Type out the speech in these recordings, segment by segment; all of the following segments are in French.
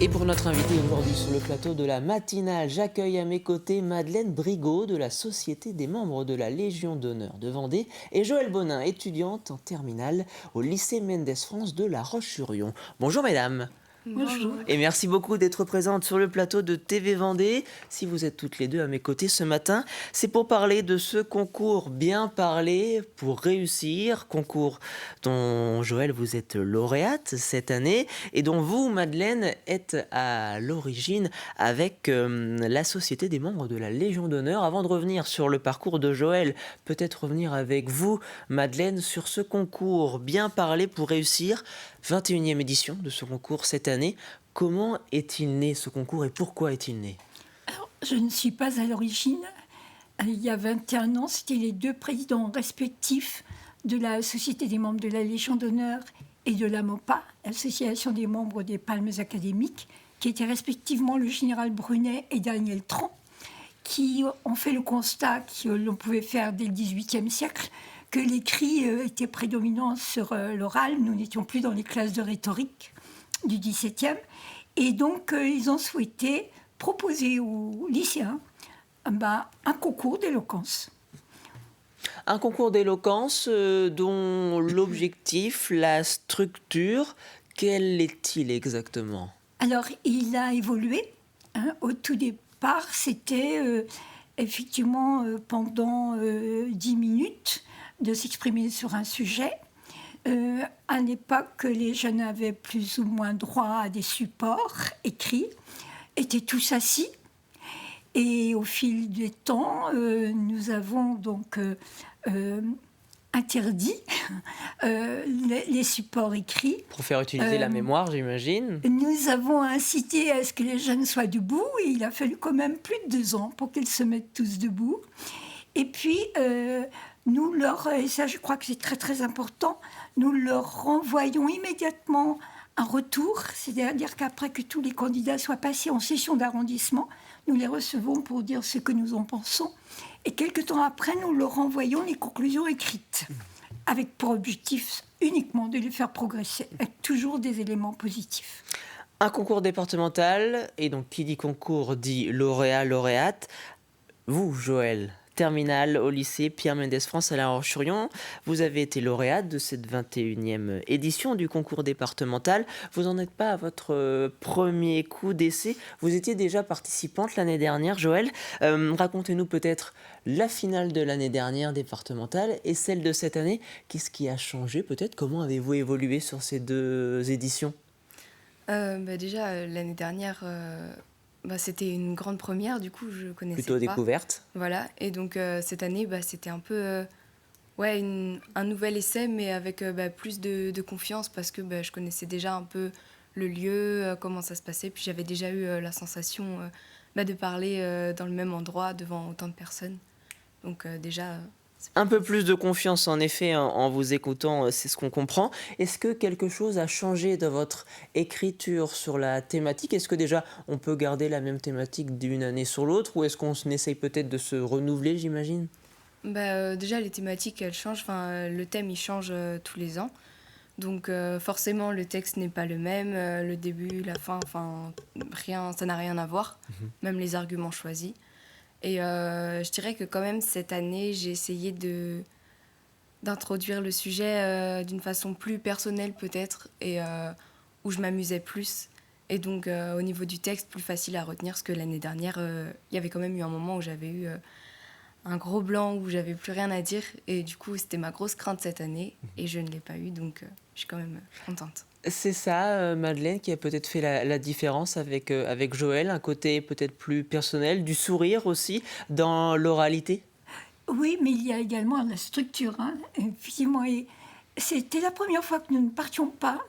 Et pour notre invité aujourd'hui sur le plateau de la matinale, j'accueille à mes côtés Madeleine Brigaud de la Société des membres de la Légion d'honneur de Vendée et Joëlle Bonin, étudiante en terminale au lycée Mendes France de La Roche-sur-Yon. Bonjour mesdames. Bonjour. Et merci beaucoup d'être présente sur le plateau de TV Vendée. Si vous êtes toutes les deux à mes côtés ce matin, c'est pour parler de ce concours Bien parler pour réussir, concours dont Joëlle vous êtes lauréate cette année et dont vous, Madeleine, êtes à l'origine avec la Société des membres de la Légion d'honneur. Avant de revenir sur le parcours de Joëlle, peut-être revenir avec vous, Madeleine, sur ce concours Bien parler pour réussir, 21e édition de ce concours cette année. Comment est-il né ce concours et pourquoi est-il né ? Alors, je ne suis pas à l'origine. Il y a 21 ans, c'était les deux présidents respectifs de la Société des membres de la Légion d'honneur et de la MOPA, l'Association des membres des Palmes académiques, qui étaient respectivement le général Brunet et Daniel Tran, qui ont fait le constat que l'on pouvait faire dès le XVIIIe siècle, que l'écrit était prédominant sur l'oral. Nous n'étions plus dans les classes de rhétorique du XVIIe. Et donc, ils ont souhaité proposer aux lycéens un concours d'éloquence. Un concours d'éloquence dont l'objectif, la structure, quel est-il exactement ? Alors, il a évolué. Au tout départ, c'était effectivement pendant 10 minutes de s'exprimer sur un sujet. À l'époque, les jeunes avaient plus ou moins droit à des supports écrits, étaient tous assis. Et au fil du temps, nous avons donc interdit les supports écrits. Pour faire utiliser la mémoire, j'imagine. Nous avons incité à ce que les jeunes soient debout. Et il a fallu quand même plus de 2 ans pour qu'ils se mettent tous debout. Et puis, nous leur, et ça je crois que c'est très très important, nous leur renvoyons immédiatement un retour, c'est-à-dire qu'après que tous les candidats soient passés en session d'arrondissement, nous les recevons pour dire ce que nous en pensons. Et quelques temps après, nous leur renvoyons les conclusions écrites, avec pour objectif uniquement de les faire progresser, avec toujours des éléments positifs. Un concours départemental, et donc qui dit concours dit lauréat, lauréate. Vous, Joëlle, terminale au lycée Pierre Mendès France à La Roche-sur-Yon. Vous avez été lauréate de cette 21e édition du concours départemental. Vous n'en êtes pas à votre premier coup d'essai. Vous étiez déjà participante l'année dernière, Joëlle. Racontez-nous peut-être la finale de l'année dernière départementale et celle de cette année. Qu'est-ce qui a changé peut-être ? Comment avez-vous évolué sur ces deux éditions ? Déjà, l'année dernière... c'était une grande première, du coup, je connaissais Plutôt pas. découverte. Voilà, et donc cette année, c'était un peu un nouvel essai, mais avec plus de confiance, parce que je connaissais déjà un peu le lieu, comment ça se passait, puis j'avais déjà eu la sensation de parler dans le même endroit, devant autant de personnes. Donc déjà... Un peu plus de confiance en effet en vous écoutant, c'est ce qu'on comprend. Est-ce que quelque chose a changé dans votre écriture sur la thématique ? Est-ce que déjà on peut garder la même thématique d'une année sur l'autre ou est-ce qu'on essaye peut-être de se renouveler, j'imagine ? Déjà les thématiques elles changent, le thème il change tous les ans. Donc forcément le texte n'est pas le même, le début, la fin, rien, ça n'a rien à voir, même les arguments choisis. Et je dirais que quand même, cette année, j'ai essayé d'introduire le sujet d'une façon plus personnelle peut-être, et où je m'amusais plus. Et donc, au niveau du texte, plus facile à retenir, parce que l'année dernière, il y avait quand même eu un moment où j'avais eu un gros blanc, où j'avais plus rien à dire. Et du coup, c'était ma grosse crainte cette année, et je ne l'ai pas eu, donc je suis quand même contente. C'est ça, Madeleine, qui a peut-être fait la différence avec Joëlle, un côté peut-être plus personnel, du sourire aussi dans l'oralité ? Oui, mais il y a également la structure. Effectivement, et c'était la première fois que nous ne partions pas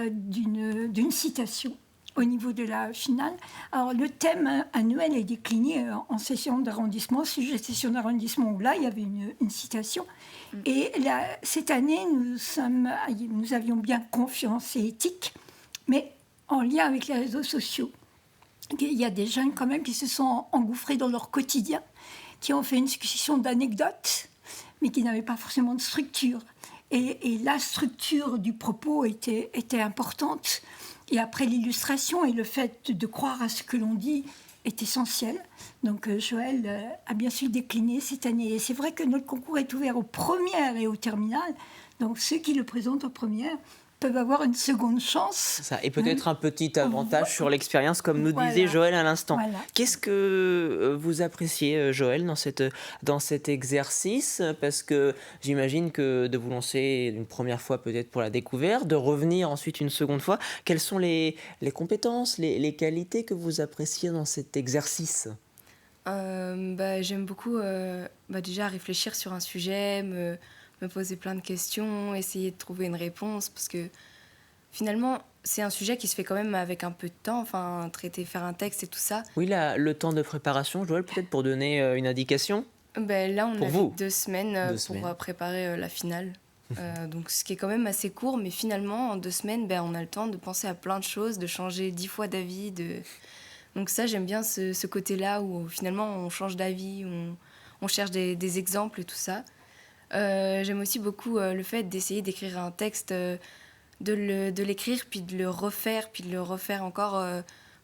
d'une citation au niveau de la finale. Alors, le thème annuel est décliné en session d'arrondissement, sujet de session d'arrondissement, où là, il y avait une citation. Et là, cette année, nous avions bien confiance et éthique, mais en lien avec les réseaux sociaux. Il y a des jeunes quand même qui se sont engouffrés dans leur quotidien, qui ont fait une succession d'anecdotes, mais qui n'avaient pas forcément de structure. et la structure du propos était importante. Et après, l'illustration et le fait de croire à ce que l'on dit est essentiel. Donc Joël a bien su décliner cette année. Et c'est vrai que notre concours est ouvert aux premières et aux terminales. Donc ceux qui le présentent aux premières peuvent avoir une seconde chance. Ça, et peut-être un petit avantage sur l'expérience, comme nous disait Joël à l'instant. Voilà. Qu'est-ce que vous appréciez, Joël, dans cet exercice? Parce que j'imagine que de vous lancer une première fois peut-être pour la découverte, de revenir ensuite une seconde fois, quelles sont les compétences, les qualités que vous appréciez dans cet exercice? J'aime beaucoup déjà réfléchir sur un sujet, me poser plein de questions, essayer de trouver une réponse, parce que finalement, c'est un sujet qui se fait quand même avec un peu de temps, enfin, faire un texte et tout ça. Oui, le temps de préparation, Joël, peut-être pour donner une indication? Là, on Pour avait vous. 2 semaines Deux pour semaines. préparer la finale. Donc, ce qui est quand même assez court, mais finalement, en 2 semaines, on a le temps de penser à plein de choses, de changer 10 fois d'avis. Donc ça, j'aime bien ce côté-là où finalement, on change d'avis, on cherche des exemples et tout ça. J'aime aussi beaucoup le fait d'essayer d'écrire un texte, de l'écrire, puis de le refaire encore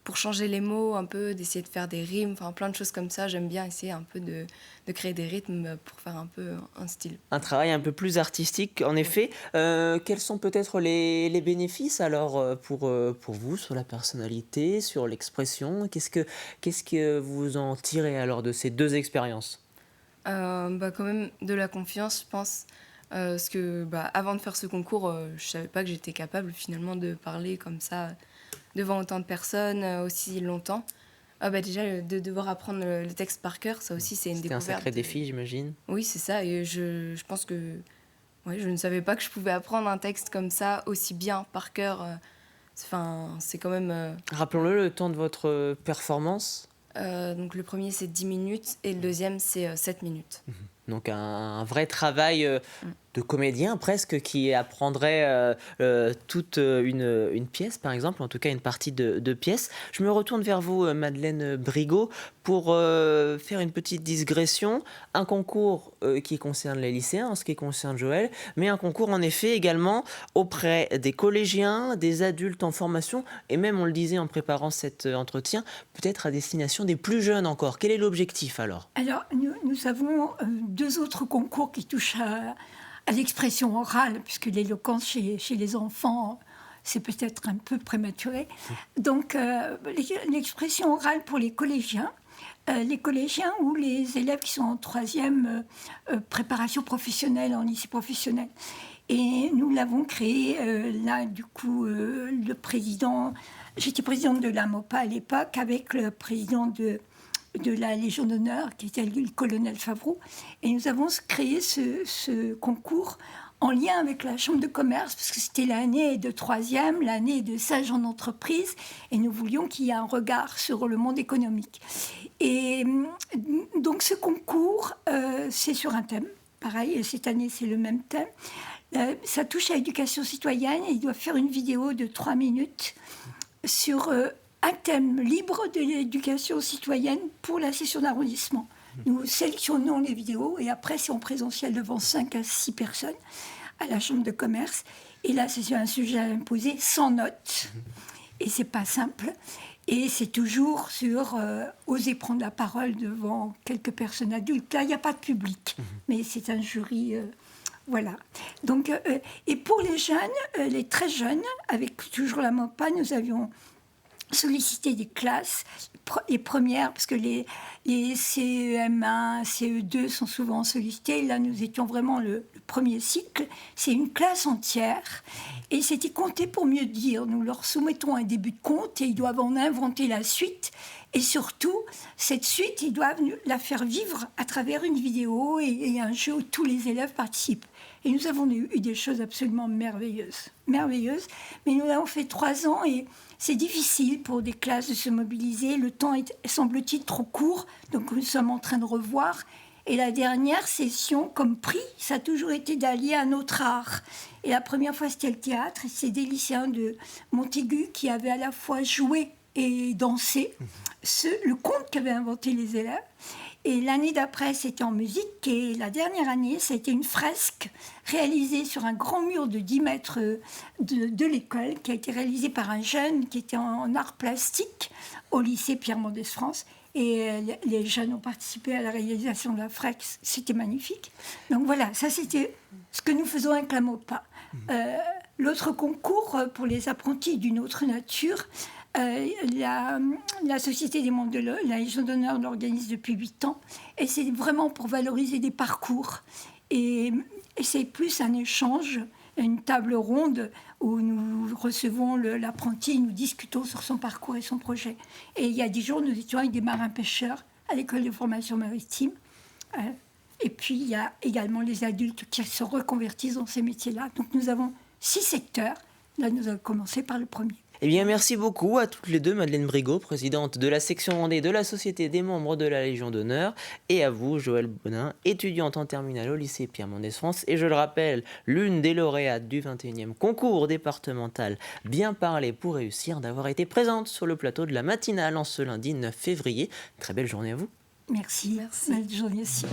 pour changer les mots un peu, d'essayer de faire des rimes, enfin plein de choses comme ça. J'aime bien essayer un peu de créer des rythmes pour faire un peu un style. Un travail un peu plus artistique, en effet. Quels sont peut-être les bénéfices alors pour vous sur la personnalité, sur l'expression? Qu'est-ce que vous en tirez alors de ces deux expériences? Quand même de la confiance, je pense. Parce que avant de faire ce concours, je savais pas que j'étais capable finalement de parler comme ça devant autant de personnes aussi longtemps. Déjà, de devoir apprendre le texte par cœur, ça aussi c'est une C'était un découverte. sacré défi, j'imagine. Oui, c'est ça. Et je pense que je ne savais pas que je pouvais apprendre un texte comme ça aussi bien par cœur. C'est quand même... Rappelons-le, le temps de votre performance. donc le premier c'est 10 minutes et le deuxième c'est 7 minutes. Donc un vrai travail de comédien presque qui apprendrait toute une pièce par exemple, en tout cas une partie de pièce. Je me retourne vers vous Madeleine Brigot pour faire une petite digression. Un concours qui concerne les lycéens en ce qui concerne Joël, mais un concours en effet également auprès des collégiens, des adultes en formation et même on le disait en préparant cet entretien, peut-être à destination des plus jeunes encore. Quel est l'objectif alors? Alors, nous avons 2 autres concours qui touchent à l'expression orale, puisque l'éloquence chez les enfants, c'est peut-être un peu prématuré. Donc, l'expression orale pour les collégiens ou les élèves qui sont en 3e préparation professionnelle, en lycée professionnel. Et nous l'avons créé, j'étais présidente de la MOPA à l'époque, avec le président de la Légion d'honneur, qui était le colonel Favreau. Et nous avons créé ce concours en lien avec la Chambre de commerce, parce que c'était l'année de 3e, l'année de sage en entreprise, et nous voulions qu'il y ait un regard sur le monde économique. Et donc ce concours, c'est sur un thème. Pareil, et cette année, c'est le même thème. Ça touche à l'éducation citoyenne, et ils doivent faire une vidéo de 3 minutes sur... un thème libre de l'éducation citoyenne pour la session d'arrondissement. Nous sélectionnons les vidéos et après, c'est en présentiel devant 5 à 6 personnes à la Chambre de commerce. Et là, c'est sur un sujet à imposer sans notes. Et c'est pas simple. Et c'est toujours sur oser prendre la parole devant quelques personnes adultes. Là, il n'y a pas de public, mais c'est un jury... Voilà. Donc, et pour les jeunes, les très jeunes, avec toujours la MOPA, nous avions solliciter des classes, les premières, parce que les CEM1, CE2 sont souvent sollicités. Là, nous étions vraiment le premier cycle. C'est une classe entière. Et c'était compter pour mieux dire. Nous leur soumettons un début de compte et ils doivent en inventer la suite. Et surtout, cette suite, ils doivent la faire vivre à travers une vidéo et un jeu où tous les élèves participent. Et nous avons eu des choses absolument merveilleuses. Merveilleuses. Mais nous l'avons fait 3 ans et c'est difficile pour des classes de se mobiliser. Le temps est, semble-t-il, trop court. Donc nous sommes en train de revoir. Et la dernière session, comme prix, ça a toujours été d'allier un autre art. Et la première fois, c'était le théâtre. Et c'est des lycéens de Montaigu qui avaient à la fois joué et danser le conte qu'avaient inventé les élèves. Et l'année d'après, c'était en musique. Et la dernière année, ça a été une fresque réalisée sur un grand mur de 10 mètres de l'école, qui a été réalisée par un jeune qui était en art plastique au lycée Pierre Mendès France. Et les jeunes ont participé à la réalisation de la fresque. C'était magnifique. Donc voilà, ça c'était ce que nous faisons avec la MOPA. L'autre concours pour les apprentis d'une autre nature, la Société des membres de la Légion d'honneur l'organise depuis 8 ans. Et c'est vraiment pour valoriser des parcours. Et c'est plus un échange, une table ronde où nous recevons l'apprenti et nous discutons sur son parcours et son projet. Et il y a 10 jours, nous étions avec des marins-pêcheurs à l'école de formation maritime. Et puis, il y a également les adultes qui se reconvertissent dans ces métiers-là. Donc, nous avons 6 secteurs. Là, nous allons commencer par le premier. Eh bien, merci beaucoup à toutes les deux, Madeleine Brigot, présidente de la section Vendée de la Société des membres de la Légion d'honneur, et à vous, Joëlle Bonin, étudiante en terminale au lycée Pierre Mendès France, et je le rappelle, l'une des lauréates du 21e concours départemental Bien parler pour réussir, d'avoir été présente sur le plateau de la matinale en ce lundi 9 février. Très belle journée à vous. Merci. Belle journée aussi.